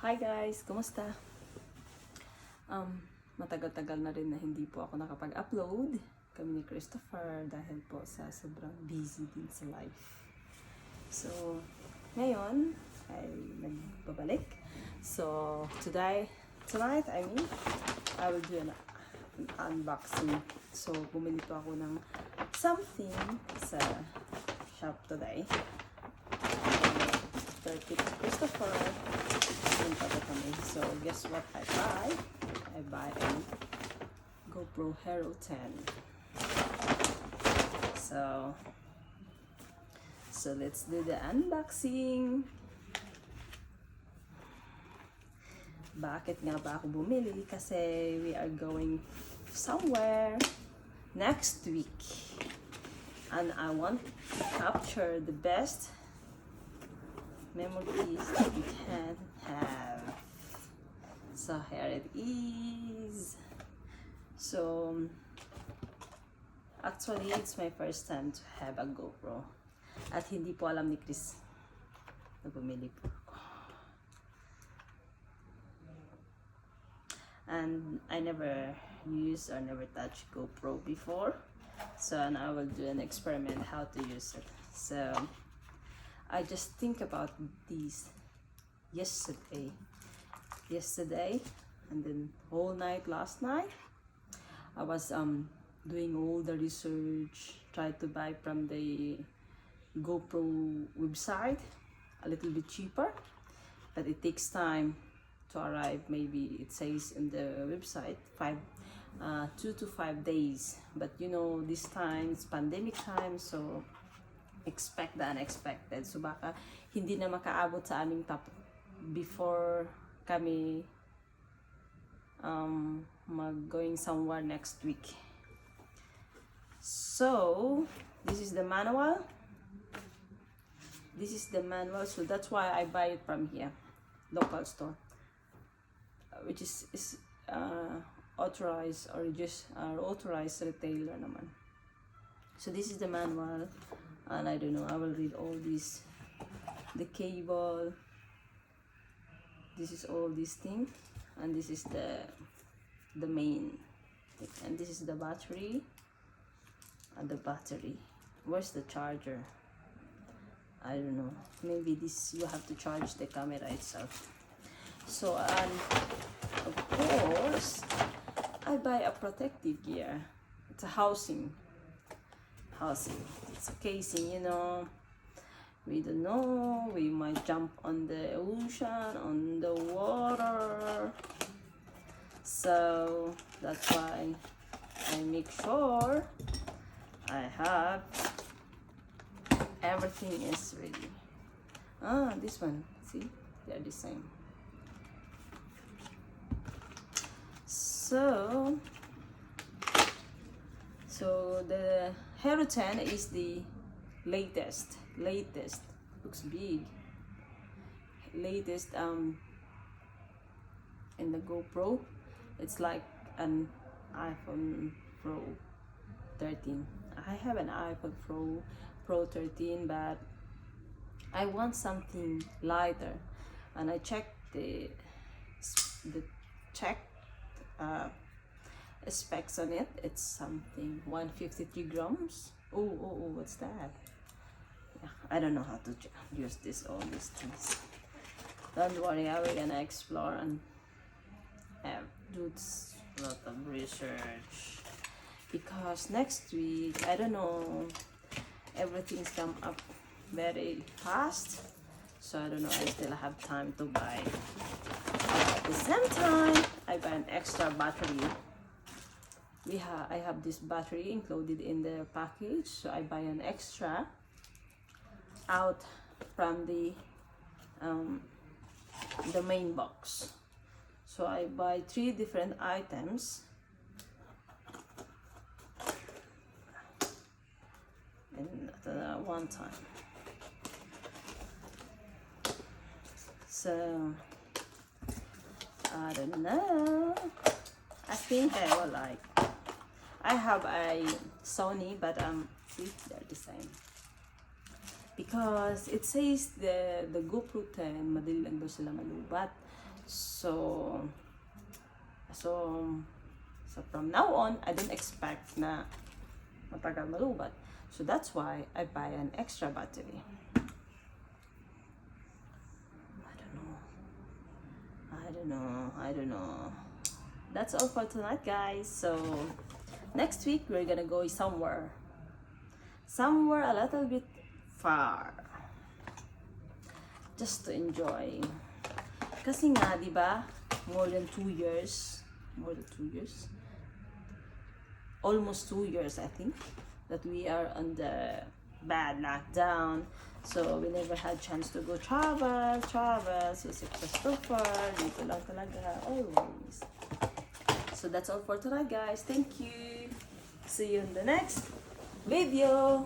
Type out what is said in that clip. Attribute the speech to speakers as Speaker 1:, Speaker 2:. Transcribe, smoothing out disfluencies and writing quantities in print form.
Speaker 1: Hi guys! Kumusta? Matagal-tagal na rin na hindi po ako nakapag-upload kami ni Christopher dahil po sa sobrang busy din sa life. So, ngayon ay nagbabalik. So, tonight, I will do an unboxing. So, bumili po ako ng something sa shop today. 30 Christopher. So guess what I buy? I buy a GoPro Hero10. So let's do the unboxing. Bakit nga ba ako bumili? Kasi we are going somewhere next week. And I want to capture the best memories that we can have. So here it is. So actually it's my first time to have a GoPro at hindi po alam ni Chris na bumili po ako. And I never used or never touched GoPro before, so and I will do an experiment how to use it. So I just think about these yesterday, and then whole night last night I was doing all the research, tried to buy from the GoPro website, a little bit cheaper, but it takes time to arrive. Maybe it says in the website 2 to 5 days, but you know this time it's pandemic time, so expect the unexpected. So baka hindi na makaabot sa aming top before kami going somewhere next week. So this is the manual. So that's why I buy it from here, local store, which is authorized or just authorized retailer naman. So this is the manual. And I don't know, I will read all this, the cable, this is all these things, and this is the main thing. And this is the battery, and the battery, where's the charger? I don't know, maybe this you have to charge the camera itself. So and of course I buy a protective gear. It's a housing. It's a casing, you know. We don't know, we might jump on the ocean, on the water. So that's why I make sure I have everything is ready. This one, see, they're the same. So the Hero10 is the latest, looks big, latest in the GoPro. It's like an iPhone Pro 13. I have an iPhone Pro 13, but I want something lighter, and I checked the specs on it. It's something 153 grams. Oh, what's that? Yeah, I don't know how to use all these things. Don't worry, I will gonna explore and do a lot of research, because next week, I don't know, everything's come up very fast, so I don't know, I still have time to buy. At the same time, I buy an extra battery. I have this battery included in the package, so I buy an extra out from the main box. So I buy 3 different items at one time. So I don't know, I think I will like. I have a Sony, but see, they're the same. Because it says the GoPro 10, madali lang daw sila malubat. So from now on, I didn't expect na matagal malubat. So that's why I buy an extra battery. I don't know. That's all for tonight, guys. So next week we're gonna go somewhere a little bit far, just to enjoy. Kasi nga, di ba, more than 2 years, almost 2 years, I think, that we are on the bad lockdown. So we never had chance to go travel. So Christopher, dito lang talaga, always. So that's all for tonight, guys. Thank you. See you in the next video.